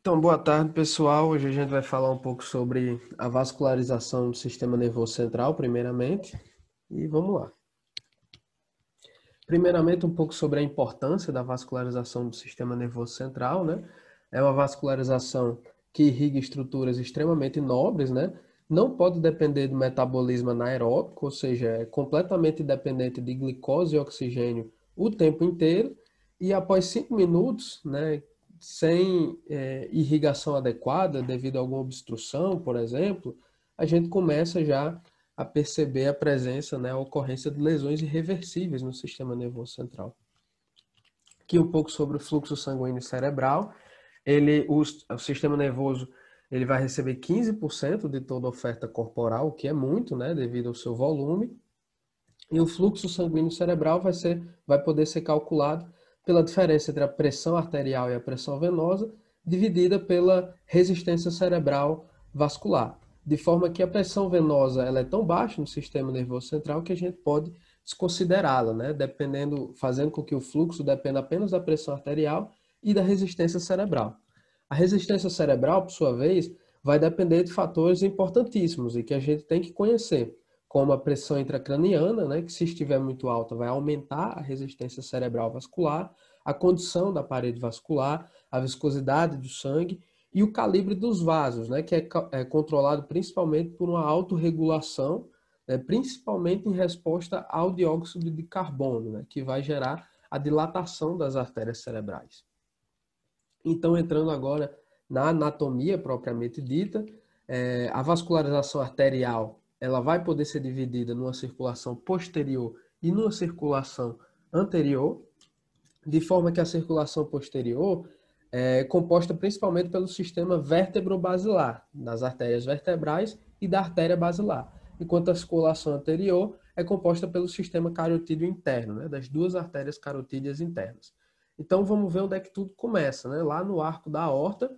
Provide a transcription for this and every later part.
Então, boa tarde, pessoal. Hoje a gente vai falar um pouco sobre a vascularização do sistema nervoso central, primeiramente. E vamos lá. Primeiramente, um pouco sobre a importância da vascularização do sistema nervoso central, né? É uma vascularização que irriga estruturas extremamente nobres, né? Não pode depender do metabolismo anaeróbico, ou seja, é completamente dependente de glicose e oxigênio o tempo inteiro. E após 5 minutos, né, sem irrigação adequada, devido a alguma obstrução, por exemplo, a gente começa já a perceber a presença, né, a ocorrência de lesões irreversíveis no sistema nervoso central. Aqui um pouco sobre o fluxo sanguíneo cerebral. O sistema nervoso ele vai receber 15% de toda a oferta corporal, o que é muito, né, devido ao seu volume. E o fluxo sanguíneo cerebral vai poder ser calculado pela diferença entre a pressão arterial e a pressão venosa, dividida pela resistência cerebral vascular. De forma que a pressão venosa ela é tão baixa no sistema nervoso central que a gente pode desconsiderá-la, né? Fazendo com que o fluxo dependa apenas da pressão arterial e da resistência cerebral. A resistência cerebral, por sua vez, vai depender de fatores importantíssimos e que a gente tem que conhecer, como a pressão intracraniana, né, que se estiver muito alta vai aumentar a resistência cerebral vascular, a condição da parede vascular, a viscosidade do sangue e o calibre dos vasos, né, que é controlado principalmente por uma autorregulação, né, principalmente em resposta ao dióxido de carbono, né, que vai gerar a dilatação das artérias cerebrais. Então, entrando agora na anatomia propriamente dita, a vascularização arterial ela vai poder ser dividida numa circulação posterior e numa circulação anterior, de forma que a circulação posterior é composta principalmente pelo sistema vértebro-basilar, das artérias vertebrais e da artéria basilar, enquanto a circulação anterior é composta pelo sistema carotídeo interno, né, das duas artérias carotídeas internas. Então vamos ver onde é que tudo começa, né? Lá no arco da aorta,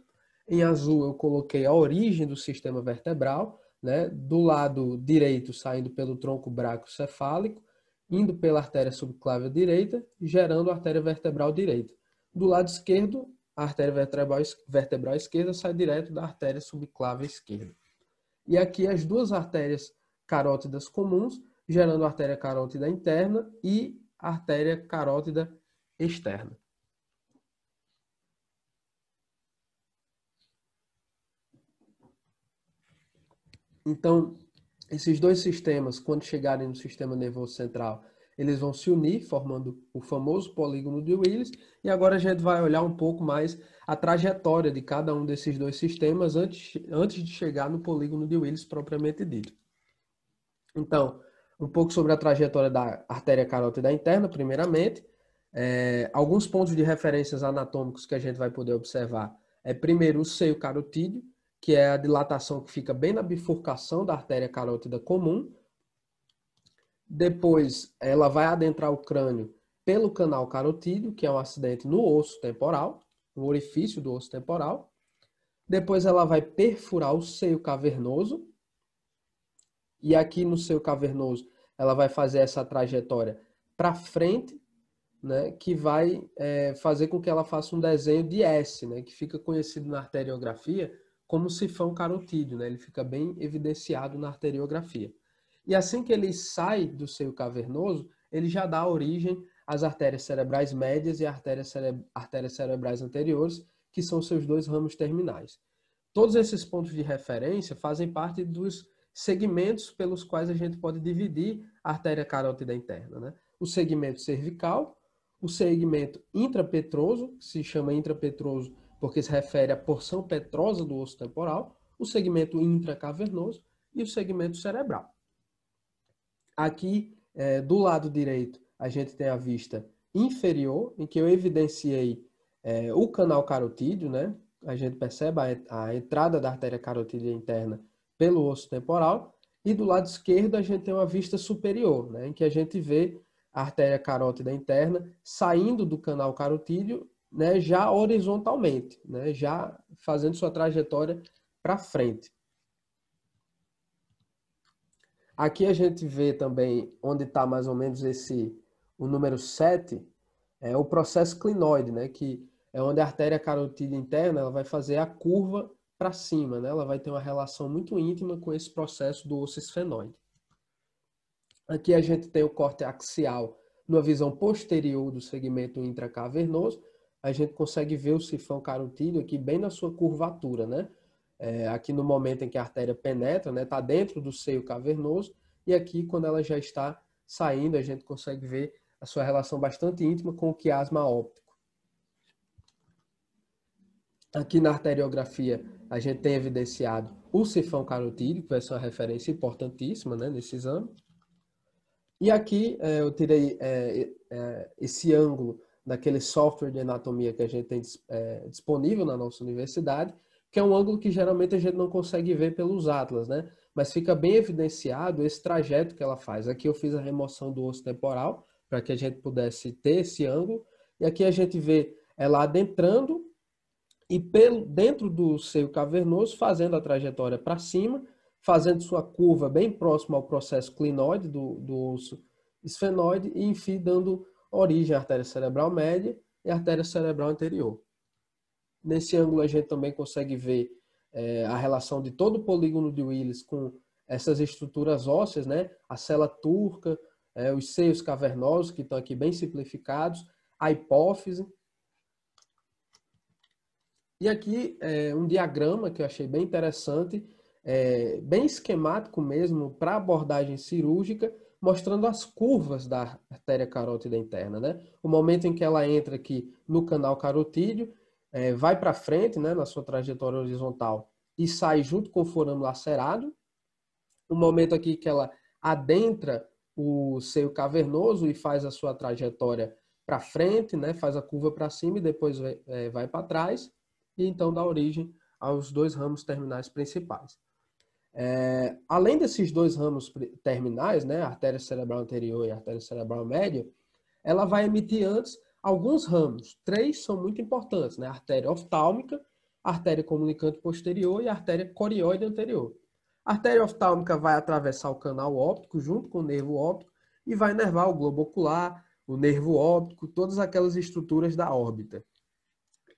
em azul eu coloquei a origem do sistema vertebral, né? Do lado direito saindo pelo tronco braquiocefálico, indo pela artéria subclávia direita, gerando a artéria vertebral direita. Do lado esquerdo, a artéria vertebral esquerda sai direto da artéria subclávia esquerda. E aqui as duas artérias carótidas comuns, gerando a artéria carótida interna e a artéria carótida externa. Então, esses dois sistemas, quando chegarem no sistema nervoso central, eles vão se unir, formando o famoso polígono de Willis. E agora a gente vai olhar um pouco mais a trajetória de cada um desses dois sistemas antes de chegar no polígono de Willis propriamente dito. Então, um pouco sobre a trajetória da artéria carótida interna, primeiramente. Alguns pontos de referências anatômicos que a gente vai poder observar. Primeiro, o seio carotídeo, que é a dilatação que fica bem na bifurcação da artéria carótida comum. Depois, ela vai adentrar o crânio pelo canal carotídeo, que é um acidente no osso temporal, no orifício do osso temporal. Depois, ela vai perfurar o seio cavernoso. E aqui no seio cavernoso, ela vai fazer essa trajetória para frente, né, que vai fazer com que ela faça um desenho de S, né, que fica conhecido na arteriografia como sifão carotídeo, né, ele fica bem evidenciado na arteriografia. E assim que ele sai do seio cavernoso, ele já dá origem às artérias cerebrais médias e artérias cerebrais anteriores, que são seus dois ramos terminais. Todos esses pontos de referência fazem parte dos segmentos pelos quais a gente pode dividir a artéria carótida interna, né? O segmento cervical, o segmento intrapetroso, que se chama intrapetroso porque se refere à porção petrosa do osso temporal, o segmento intracavernoso e o segmento cerebral. Aqui, do lado direito, a gente tem a vista inferior, em que eu evidenciei o canal carotídeo, né? A gente percebe a entrada da artéria carotídea interna pelo osso temporal, e do lado esquerdo a gente tem uma vista superior, né? Em que a gente vê a artéria carótida interna saindo do canal carotídeo, né? Já horizontalmente, né? Já fazendo sua trajetória para frente. Aqui a gente vê também onde está mais ou menos o número 7, é o processo clinoide, né? Que é onde a artéria carotídea interna ela vai fazer a curva para cima, né? Ela vai ter uma relação muito íntima com esse processo do osso esfenóide. Aqui a gente tem o corte axial numa visão posterior do segmento intracavernoso. A gente consegue ver o sifão carotídeo aqui bem na sua curvatura, né? Aqui no momento em que a artéria penetra, né? Está dentro do seio cavernoso. E aqui, quando ela já está saindo, a gente consegue ver a sua relação bastante íntima com o quiasma óptico. Aqui na arteriografia, a gente tem evidenciado o sifão carotídeo, que vai ser uma referência importantíssima, né, nesse exame. E aqui eu tirei esse ângulo daquele software de anatomia que a gente tem disponível na nossa universidade, que é um ângulo que geralmente a gente não consegue ver pelos atlas, né? Mas fica bem evidenciado esse trajeto que ela faz. Aqui eu fiz a remoção do osso temporal, para que a gente pudesse ter esse ângulo. E aqui a gente vê ela adentrando e dentro do seio cavernoso, fazendo a trajetória para cima, fazendo sua curva bem próxima ao processo clinoide do osso esfenóide e, enfim, dando origem à artéria cerebral média e à artéria cerebral anterior. Nesse ângulo a gente também consegue ver a relação de todo o polígono de Willis com essas estruturas ósseas, né? A cela turca, os seios cavernosos, que estão aqui bem simplificados, a hipófise. E aqui um diagrama que eu achei bem interessante, bem esquemático mesmo, para abordagem cirúrgica, mostrando as curvas da artéria carótida interna, né? O momento em que ela entra aqui no canal carotídeo, vai para frente, né, na sua trajetória horizontal e sai junto com o forame lacerado. O momento aqui que ela adentra o seio cavernoso e faz a sua trajetória para frente, né, faz a curva para cima e depois vai para trás. E então dá origem aos dois ramos terminais principais. Além desses dois ramos terminais, né, a artéria cerebral anterior e a artéria cerebral média, ela vai emitir antes alguns ramos. 3 são muito importantes, né? A artéria oftálmica, a artéria comunicante posterior e a artéria corióide anterior. A artéria oftálmica vai atravessar o canal óptico junto com o nervo óptico e vai inervar o globo ocular, o nervo óptico, todas aquelas estruturas da órbita.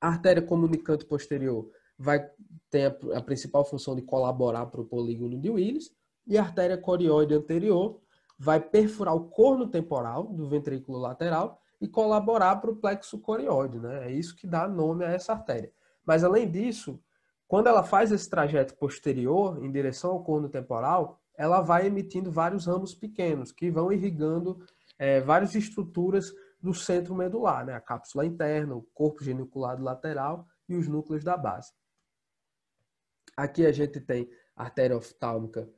A artéria comunicante posterior vai ter a principal função de colaborar para o polígono de Willis e a artéria corióide anterior vai perfurar o corno temporal do ventrículo lateral e colaborar para o plexo corióide, né? É isso que dá nome a essa artéria. Mas além disso, quando ela faz esse trajeto posterior em direção ao corno temporal, ela vai emitindo vários ramos pequenos que vão irrigando várias estruturas do centro medular, né? A cápsula interna, o corpo geniculado lateral e os núcleos da base. Aqui a gente tem a artéria oftálmica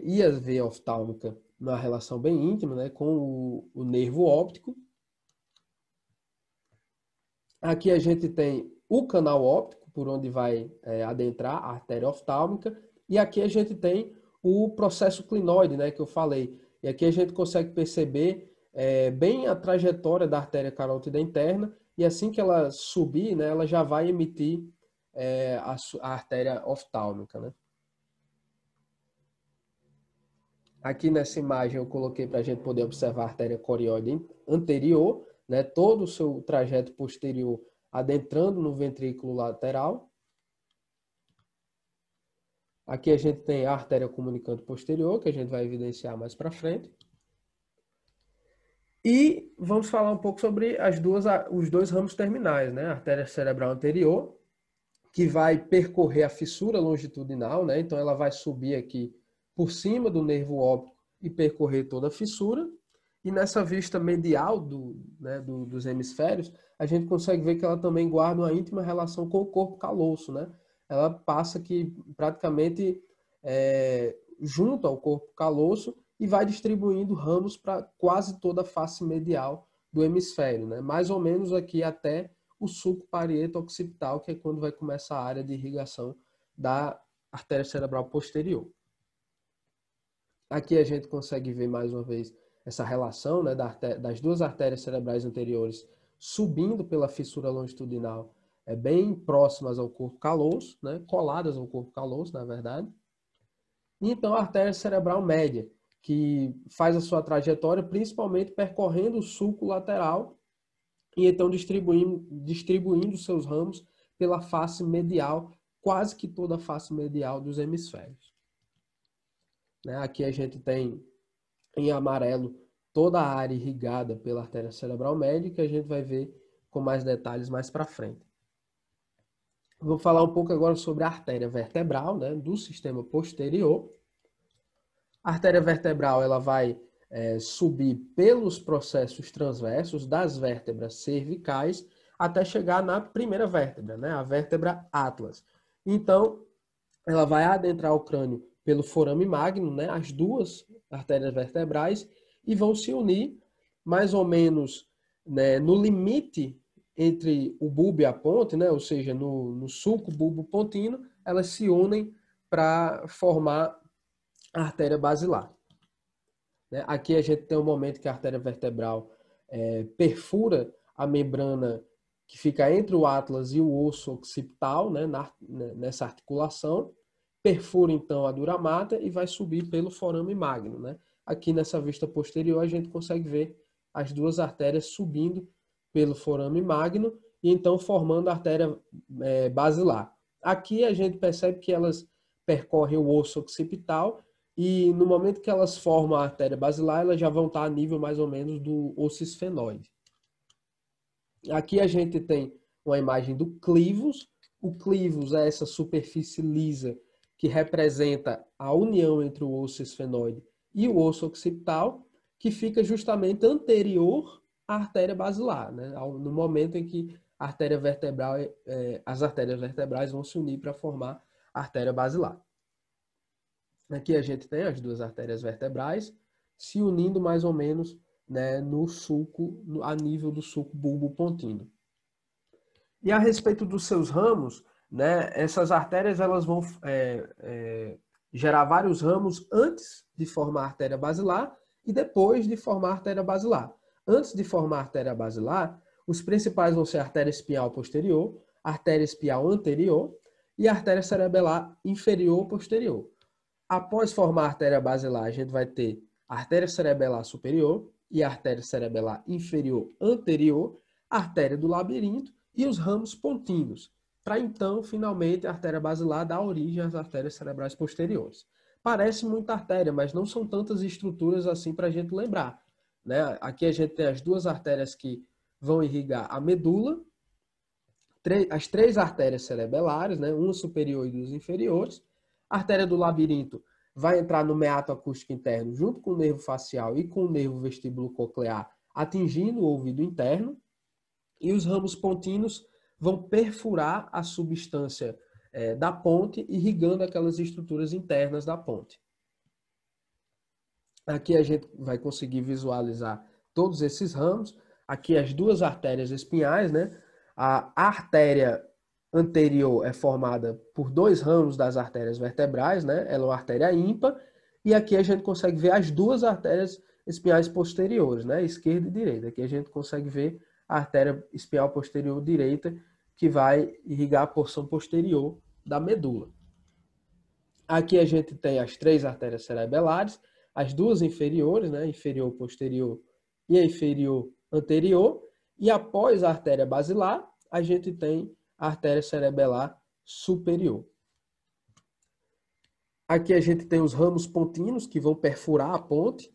e a veia oftálmica numa relação bem íntima, né, com o nervo óptico. Aqui a gente tem o canal óptico, por onde vai adentrar a artéria oftálmica. E aqui a gente tem o processo clinoide, né, que eu falei. E aqui a gente consegue perceber bem a trajetória da artéria carótida interna, e assim que ela subir, né, ela já vai emitir a artéria oftálmica, né? Aqui nessa imagem eu coloquei para a gente poder observar a artéria corióide anterior, né, todo o seu trajeto posterior adentrando no ventrículo lateral. Aqui a gente tem a artéria comunicante posterior, que a gente vai evidenciar mais para frente. E vamos falar um pouco sobre os dois ramos terminais, né? A artéria cerebral anterior, que vai percorrer a fissura longitudinal, né? Então ela vai subir aqui por cima do nervo óptico e percorrer toda a fissura. E nessa vista medial dos hemisférios, a gente consegue ver que ela também guarda uma íntima relação com o corpo caloso, né? Ela passa aqui praticamente junto ao corpo caloso e vai distribuindo ramos para quase toda a face medial do hemisfério, né? Mais ou menos aqui até o sulco parieto occipital, que é quando vai começar a área de irrigação da artéria cerebral posterior. Aqui a gente consegue ver mais uma vez essa relação, né, das duas artérias cerebrais anteriores subindo pela fissura longitudinal, bem próximas ao corpo caloso, né, coladas ao corpo caloso, na verdade. E então a artéria cerebral média, que faz a sua trajetória principalmente percorrendo o sulco lateral e então distribuindo seus ramos pela face medial, quase que toda a face medial dos hemisférios. Né? Aqui a gente tem em amarelo toda a área irrigada pela artéria cerebral média, que a gente vai ver com mais detalhes mais para frente. Vou falar um pouco agora sobre a artéria vertebral, né, do sistema posterior. A artéria vertebral ela vai subir pelos processos transversos das vértebras cervicais até chegar na primeira vértebra, né, a vértebra atlas. Então, ela vai adentrar o crânio pelo forame magno, né, as duas artérias vertebrais, e vão se unir mais ou menos, né, no limite entre o bulbo e a ponte, né, ou seja, no sulco bulbo-pontino, elas se unem para formar a artéria basilar. Né? Aqui a gente tem um momento que a artéria vertebral perfura a membrana que fica entre o atlas e o osso occipital, né, nessa articulação, perfura então a dura mater e vai subir pelo forame magno. Né? Aqui nessa vista posterior a gente consegue ver as duas artérias subindo pelo forame magno e então formando a artéria basilar. Aqui a gente percebe que elas percorrem o osso occipital e no momento que elas formam a artéria basilar, elas já vão estar a nível mais ou menos do osso esfenoide. Aqui a gente tem uma imagem do clivus. O clivus é essa superfície lisa que representa a união entre o osso esfenoide e o osso occipital, que fica justamente anterior à artéria basilar, né? No momento em que a artéria vertebral, as artérias vertebrais vão se unir para formar a artéria basilar. Aqui a gente tem as duas artérias vertebrais se unindo mais ou menos, né, no sulco, a nível do sulco bulbo-pontino. E a respeito dos seus ramos, né, essas artérias elas vão gerar vários ramos antes de formar a artéria basilar e depois de formar a artéria basilar. Antes de formar a artéria basilar, os principais vão ser a artéria espinhal posterior, a artéria espinhal anterior e a artéria cerebelar inferior posterior. Após formar a artéria basilar, a gente vai ter a artéria cerebelar superior e a artéria cerebelar inferior anterior, a artéria do labirinto e os ramos pontinos, para então, finalmente, a artéria basilar dar origem às artérias cerebrais posteriores. Parece muita artéria, mas não são tantas estruturas assim para a gente lembrar. Né? Aqui a gente tem as duas artérias que vão irrigar a medula, as três artérias cerebelares, né? Uma superior e duas inferiores. A artéria do labirinto vai entrar no meato acústico interno junto com o nervo facial e com o nervo vestíbulo-coclear, atingindo o ouvido interno. E os ramos pontinos vão perfurar a substância da ponte, irrigando aquelas estruturas internas da ponte. Aqui a gente vai conseguir visualizar todos esses ramos. Aqui as duas artérias espinhais, né? A artéria anterior é formada por dois ramos das artérias vertebrais, né? Ela é uma artéria ímpar. E aqui a gente consegue ver as duas artérias espinhais posteriores, né? Esquerda e direita. Aqui a gente consegue ver a artéria espinhal posterior direita, que vai irrigar a porção posterior da medula. Aqui a gente tem as três artérias cerebelares, as duas inferiores, né? Inferior posterior e a inferior anterior. E após a artéria basilar, a gente tem a artéria cerebelar superior. Aqui a gente tem os ramos pontinos que vão perfurar a ponte.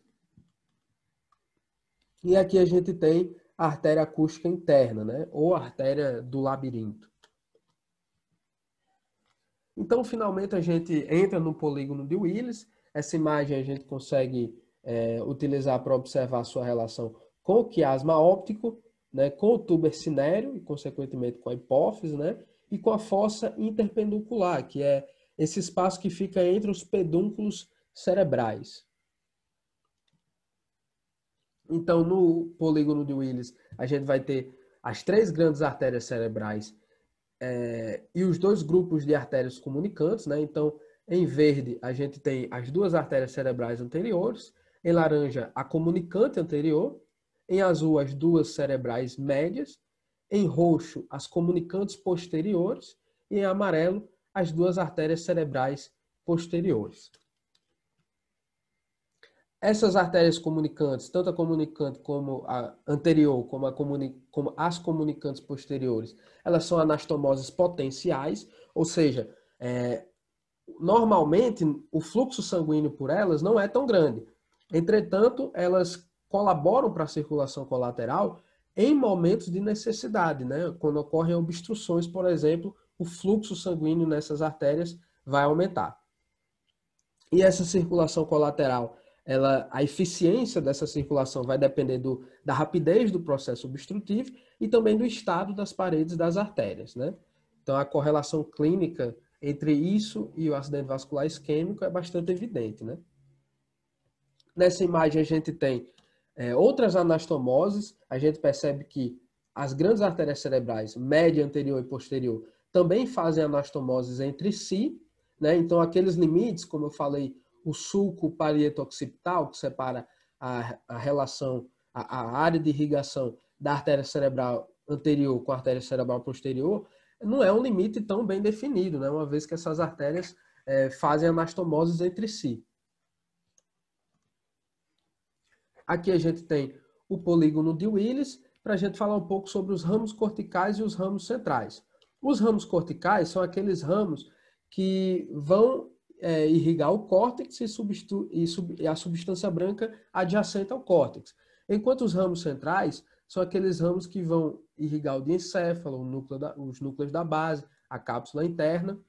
E aqui a gente tem a artéria acústica interna, né? Ou a artéria do labirinto. Então, finalmente, a gente entra no polígono de Willis. Essa imagem a gente consegue utilizar para observar a sua relação com o quiasma óptico, né? Com o tubo cinéreo e, consequentemente, com a hipófise, né? E com a fossa interpenducular, que é esse espaço que fica entre os pedúnculos cerebrais. Então, no polígono de Willis, a gente vai ter as três grandes artérias cerebrais e os dois grupos de artérias comunicantes, né? Então, em verde, a gente tem as duas artérias cerebrais anteriores, em laranja, a comunicante anterior, em azul, as duas cerebrais médias, em roxo, as comunicantes posteriores e em amarelo, as duas artérias cerebrais posteriores. Essas artérias comunicantes, tanto a comunicante como a anterior, como as comunicantes posteriores, elas são anastomoses potenciais, ou seja, normalmente o fluxo sanguíneo por elas não é tão grande. Entretanto, elas colaboram para a circulação colateral em momentos de necessidade, né? Quando ocorrem obstruções, por exemplo, o fluxo sanguíneo nessas artérias vai aumentar. E essa circulação colateral, a eficiência dessa circulação vai depender da rapidez do processo obstrutivo e também do estado das paredes das artérias, né? Então, a correlação clínica entre isso e o acidente vascular isquêmico é bastante evidente, né? Nessa imagem a gente tem outras anastomoses, a gente percebe que as grandes artérias cerebrais, média, anterior e posterior, também fazem anastomoses entre si, né? Então, aqueles limites, como eu falei, o sulco parieto-occipital, que separa a relação, a área de irrigação da artéria cerebral anterior com a artéria cerebral posterior, não é um limite tão bem definido, né? Uma vez que essas artérias fazem anastomoses entre si. Aqui a gente tem o polígono de Willis, para a gente falar um pouco sobre os ramos corticais e os ramos centrais. Os ramos corticais são aqueles ramos que vão irrigar o córtex e a substância branca adjacente ao córtex. Enquanto os ramos centrais são aqueles ramos que vão irrigar o diencéfalo, os núcleos da base, a cápsula interna,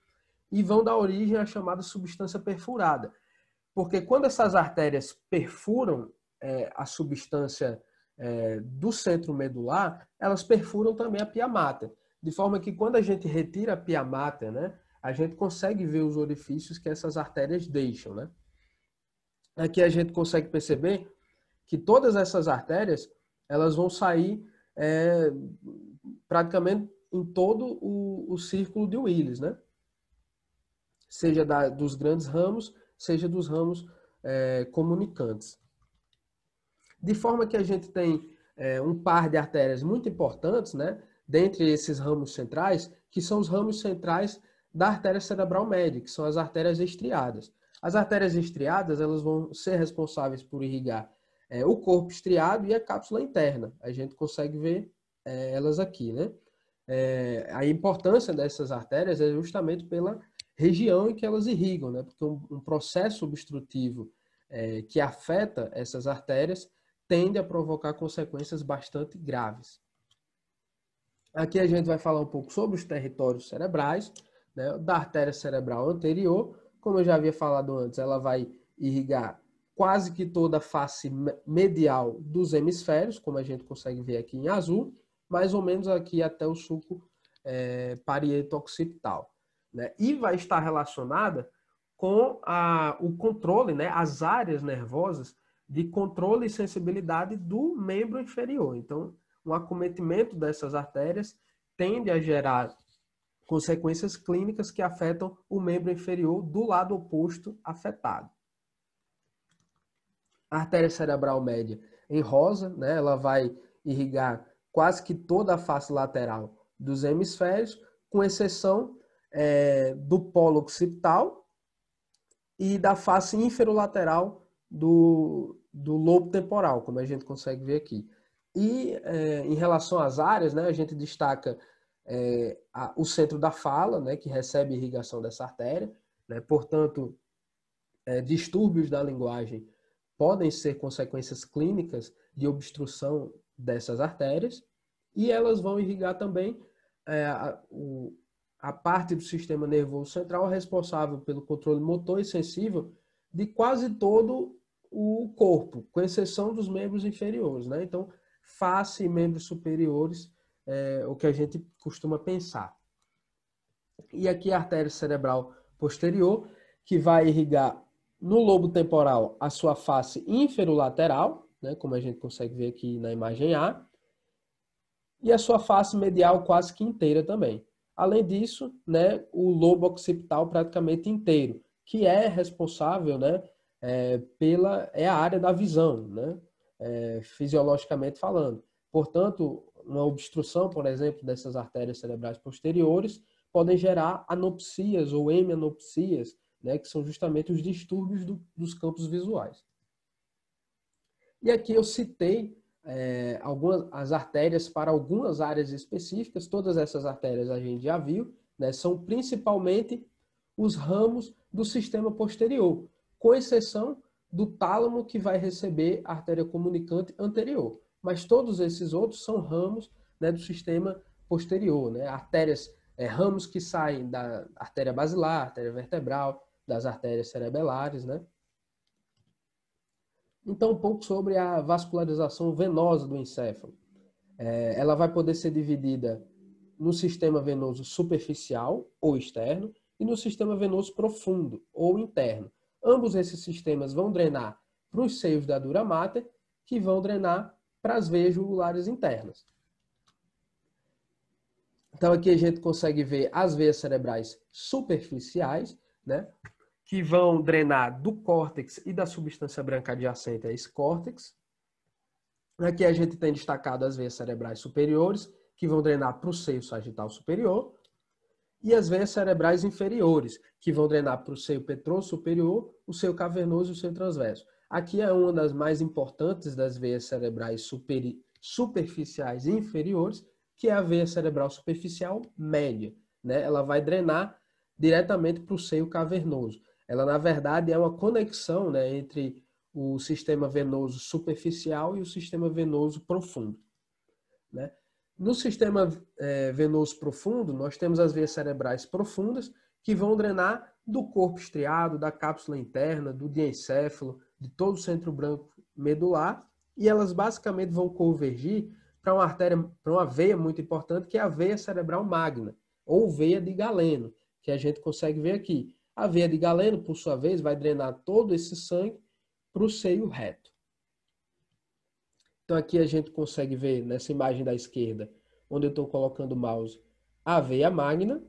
e vão dar origem à chamada substância perfurada. Porque quando essas artérias perfuram a substância do centro medular, elas perfuram também a pia mater. De forma que quando a gente retira a pia mater, né, a gente consegue ver os orifícios que essas artérias deixam, né? Aqui a gente consegue perceber que todas essas artérias elas vão sair praticamente em todo o círculo de Willis, né? Seja dos grandes ramos, seja dos ramos comunicantes. De forma que a gente tem um par de artérias muito importantes, né, dentre esses ramos centrais, que são os ramos centrais da artéria cerebral média, que são as artérias estriadas. As artérias estriadas elas vão ser responsáveis por irrigar o corpo estriado e a cápsula interna. A gente consegue ver elas aqui, né? A importância dessas artérias é justamente pela região em que elas irrigam, né? Porque um processo obstrutivo que afeta essas artérias tende a provocar consequências bastante graves. Aqui a gente vai falar um pouco sobre os territórios cerebrais, né? Da artéria cerebral anterior, como eu já havia falado antes, ela vai irrigar quase que toda a face medial dos hemisférios, como a gente consegue ver aqui em azul, mais ou menos aqui até o sulco parieto-occipital, né? E vai estar relacionada com o controle, né? As áreas nervosas de controle e sensibilidade do membro inferior. Então, um acometimento dessas artérias tende a gerar consequências clínicas que afetam o membro inferior do lado oposto afetado. A artéria cerebral média em rosa, né, ela vai irrigar quase que toda a face lateral dos hemisférios, com exceção do polo occipital e da face inferolateral do lobo temporal, como a gente consegue ver aqui. E em relação às áreas, né, a gente destaca o centro da fala, né, que recebe irrigação dessa artéria, né, portanto, distúrbios da linguagem podem ser consequências clínicas de obstrução dessas artérias, e elas vão irrigar também a parte do sistema nervoso central responsável pelo controle motor e sensível de quase todo o corpo, com exceção dos membros inferiores, né? Então, face e membros superiores é o que a gente costuma pensar. E aqui a artéria cerebral posterior, que vai irrigar no lobo temporal a sua face inferolateral, né, como a gente consegue ver aqui na imagem A, e a sua face medial quase que inteira também. Além disso, né, o lobo occipital praticamente inteiro, que é responsável, né, é a área da visão, né, fisiologicamente falando. Portanto, uma obstrução, por exemplo, dessas artérias cerebrais posteriores podem gerar anopsias ou hemianopsias, né, que são justamente os distúrbios dos campos visuais. E aqui eu citei algumas as artérias para algumas áreas específicas. Todas essas artérias a gente já viu, né? São principalmente os ramos do sistema posterior, com exceção do tálamo, que vai receber a artéria comunicante anterior. Mas todos esses outros são ramos, né, do sistema posterior, né? Artérias, ramos que saem da artéria basilar, artéria vertebral, das artérias cerebelares, né? Então, um pouco sobre a vascularização venosa do encéfalo. Ela vai poder ser dividida no sistema venoso superficial ou externo e no sistema venoso profundo ou interno. Ambos esses sistemas vão drenar para os seios da dura mater, que vão drenar para as veias jugulares internas. Então aqui a gente consegue ver as veias cerebrais superficiais, né, que vão drenar do córtex e da substância branca adjacente a esse córtex. Aqui a gente tem destacado as veias cerebrais superiores, que vão drenar para o seio sagital superior, e as veias cerebrais inferiores, que vão drenar para o seio petroso superior, o seio cavernoso e o seio transverso. Aqui é uma das mais importantes das veias cerebrais superficiais e inferiores, que é a veia cerebral superficial média, né? Ela vai drenar diretamente para o seio cavernoso. Ela, na verdade, é uma conexão, né, entre o sistema venoso superficial e o sistema venoso profundo, né? No sistema venoso profundo, nós temos as veias cerebrais profundas, que vão drenar do corpo estriado, da cápsula interna, do diencéfalo, de todo o centro branco medular, e elas basicamente vão convergir para uma artéria, para uma veia muito importante, que é a veia cerebral magna, ou veia de Galeno, que a gente consegue ver aqui. A veia de Galeno, por sua vez, vai drenar todo esse sangue para o seio reto. Então aqui a gente consegue ver nessa imagem da esquerda, onde eu estou colocando o mouse, a veia magna,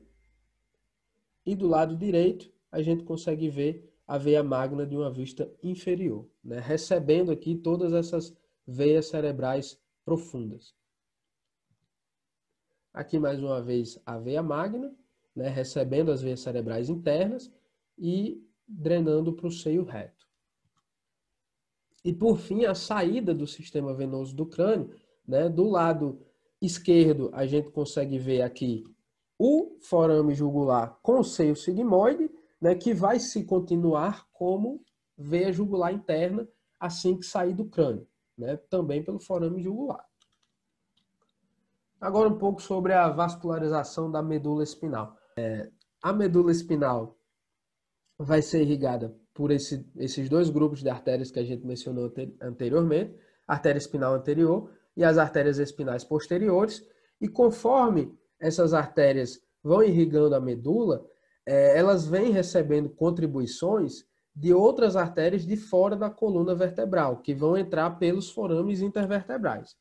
e do lado direito a gente consegue ver a veia magna de uma vista inferior, né? Recebendo aqui todas essas veias cerebrais profundas. Aqui mais uma vez a veia magna, né? Recebendo as veias cerebrais internas e drenando para o seio reto. E por fim, a saída do sistema venoso do crânio, né? Do lado esquerdo, a gente consegue ver aqui o forame jugular com o seio sigmoide, né? Que vai se continuar como veia jugular interna assim que sair do crânio, né? Também pelo forame jugular. Agora um pouco sobre a vascularização da medula espinal. A medula espinal vai ser irrigada por esses dois grupos de artérias que a gente mencionou anteriormente, a artéria espinal anterior e as artérias espinais posteriores, e conforme essas artérias vão irrigando a medula, elas vêm recebendo contribuições de outras artérias de fora da coluna vertebral, que vão entrar pelos forames intervertebrais,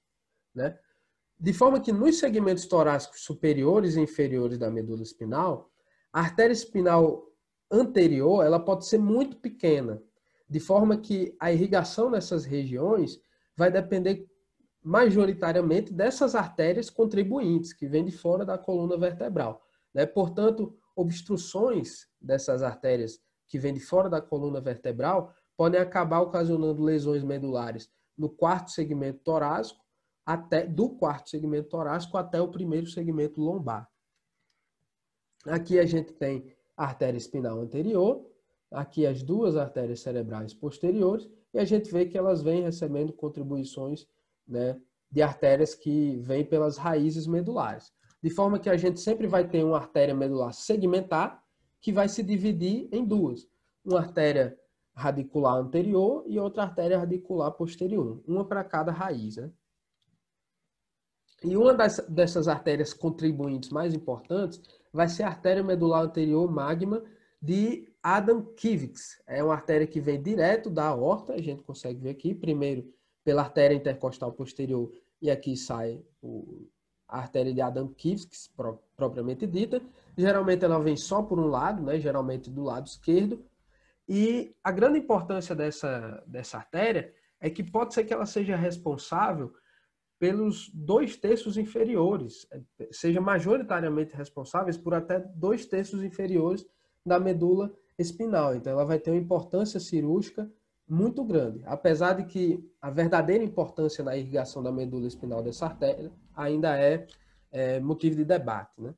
né? De forma que nos segmentos torácicos superiores e inferiores da medula espinal, a artéria espinal anterior, ela pode ser muito pequena, de forma que a irrigação nessas regiões vai depender majoritariamente dessas artérias contribuintes, que vêm de fora da coluna vertebral, né? Portanto, obstruções dessas artérias que vêm de fora da coluna vertebral podem acabar ocasionando lesões medulares no quarto segmento torácico, do quarto segmento torácico até o primeiro segmento lombar. Aqui a gente tem a artéria espinal anterior, aqui as duas artérias cerebrais posteriores, e a gente vê que elas vêm recebendo contribuições, né, de artérias que vêm pelas raízes medulares. De forma que a gente sempre vai ter uma artéria medular segmentar, que vai se dividir em duas. Uma artéria radicular anterior e outra artéria radicular posterior. Uma para cada raiz, né? E uma dessas artérias contribuintes mais importantes vai ser a artéria medular anterior magma de Adam-Kivix. É uma artéria que vem direto da aorta, a gente consegue ver aqui, primeiro pela artéria intercostal posterior, e aqui sai a artéria de Adam-Kivix, propriamente dita. Geralmente ela vem só por um lado, né? Geralmente do lado esquerdo. E a grande importância dessa artéria é que pode ser que ela seja responsável pelos 2/3 inferiores, seja majoritariamente responsáveis por até 2/3 inferiores da medula espinal. Então, ela vai ter uma importância cirúrgica muito grande, apesar de que a verdadeira importância na irrigação da medula espinhal dessa artéria ainda é motivo de debate, né?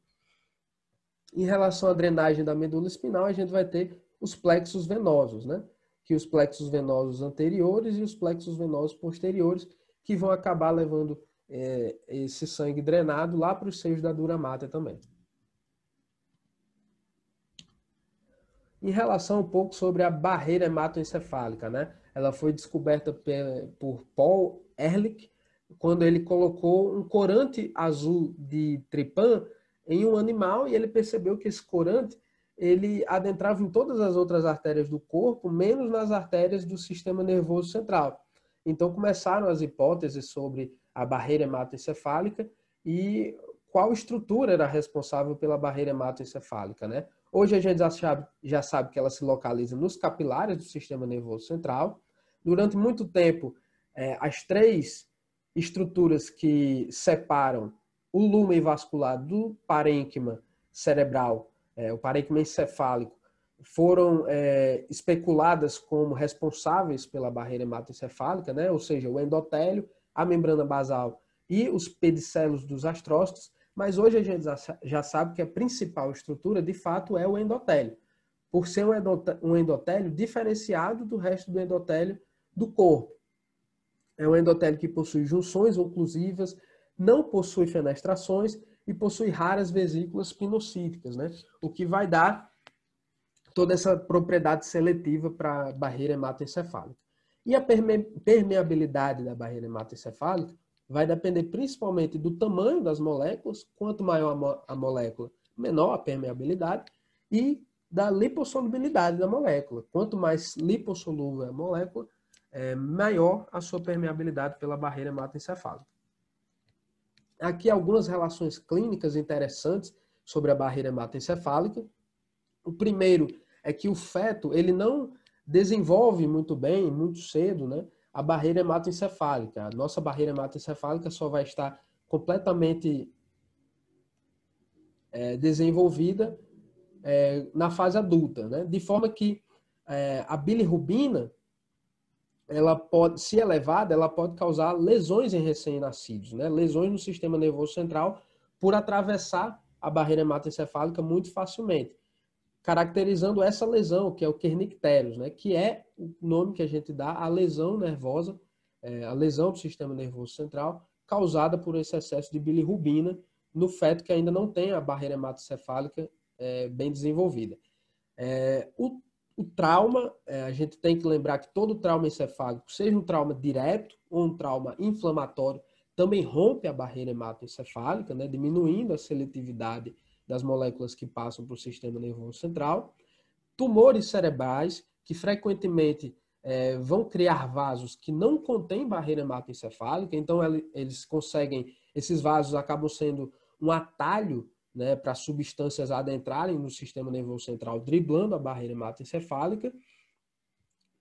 Em relação à drenagem da medula espinhal, a gente vai ter os plexos venosos, né? Que os plexos venosos anteriores e os plexos venosos posteriores, que vão acabar levando esse sangue drenado lá para os seios da dura máter também. Em relação um pouco sobre a barreira hematoencefálica, né? Ela foi descoberta por Paul Ehrlich quando ele colocou um corante azul de tripã em um animal e ele percebeu que esse corante ele adentrava em todas as outras artérias do corpo, menos nas artérias do sistema nervoso central. Então começaram as hipóteses sobre a barreira hematoencefálica e qual estrutura era responsável pela barreira hematoencefálica, né? Hoje a gente já sabe que ela se localiza nos capilares do sistema nervoso central. Durante muito tempo, as três estruturas que separam o lúmen vascular do parênquima cerebral, o parênquima encefálico, foram especuladas como responsáveis pela barreira hematoencefálica, né? Ou seja, o endotélio, a membrana basal e os pedicelos dos astrócitos, mas hoje a gente já sabe que a principal estrutura, de fato, é o endotélio, por ser um endotélio diferenciado do resto do endotélio do corpo. É um endotélio que possui junções oclusivas, não possui fenestrações e possui raras vesículas pinocíticas, né? O que vai dar toda essa propriedade seletiva para a barreira hematoencefálica. E a permeabilidade da barreira hematoencefálica vai depender principalmente do tamanho das moléculas, quanto maior a molécula, menor a permeabilidade, e da lipossolubilidade da molécula. Quanto mais lipossolúvel a molécula, maior a sua permeabilidade pela barreira hematoencefálica. Aqui algumas relações clínicas interessantes sobre a barreira hematoencefálica. O primeiro é que o feto ele não desenvolve muito bem, muito cedo, né, a barreira hematoencefálica. A nossa barreira hematoencefálica só vai estar completamente desenvolvida na fase adulta, né? De forma que a bilirrubina, ela pode, se elevada, ela pode causar lesões em recém-nascidos, né? Lesões no sistema nervoso central por atravessar a barreira hematoencefálica muito facilmente, caracterizando essa lesão, que é o kernicterus, né? Que é o nome que a gente dá à lesão nervosa, a lesão do sistema nervoso central, causada por esse excesso de bilirrubina no feto que ainda não tem a barreira hematoencefálica bem desenvolvida. O trauma, a gente tem que lembrar que todo trauma encefálico, seja um trauma direto ou um trauma inflamatório, também rompe a barreira hematoencefálica, né? Diminuindo a seletividade das moléculas que passam para o sistema nervoso central. Tumores cerebrais, que frequentemente vão criar vasos que não contêm barreira hematoencefálica, então eles conseguem, esses vasos acabam sendo um atalho, né, para substâncias adentrarem no sistema nervoso central, driblando a barreira hematoencefálica.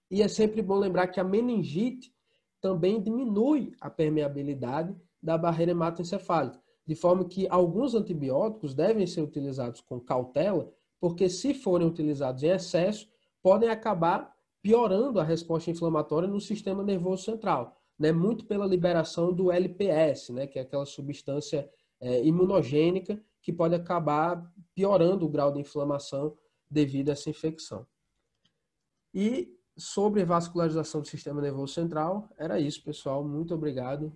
E é sempre bom lembrar que a meningite também diminui a permeabilidade da barreira hematoencefálica, de forma que alguns antibióticos devem ser utilizados com cautela, porque se forem utilizados em excesso, podem acabar piorando a resposta inflamatória no sistema nervoso central, né? Muito pela liberação do LPS, né? Que é aquela substância imunogênica que pode acabar piorando o grau de inflamação devido a essa infecção. E sobre vascularização do sistema nervoso central, era isso, pessoal. Muito obrigado.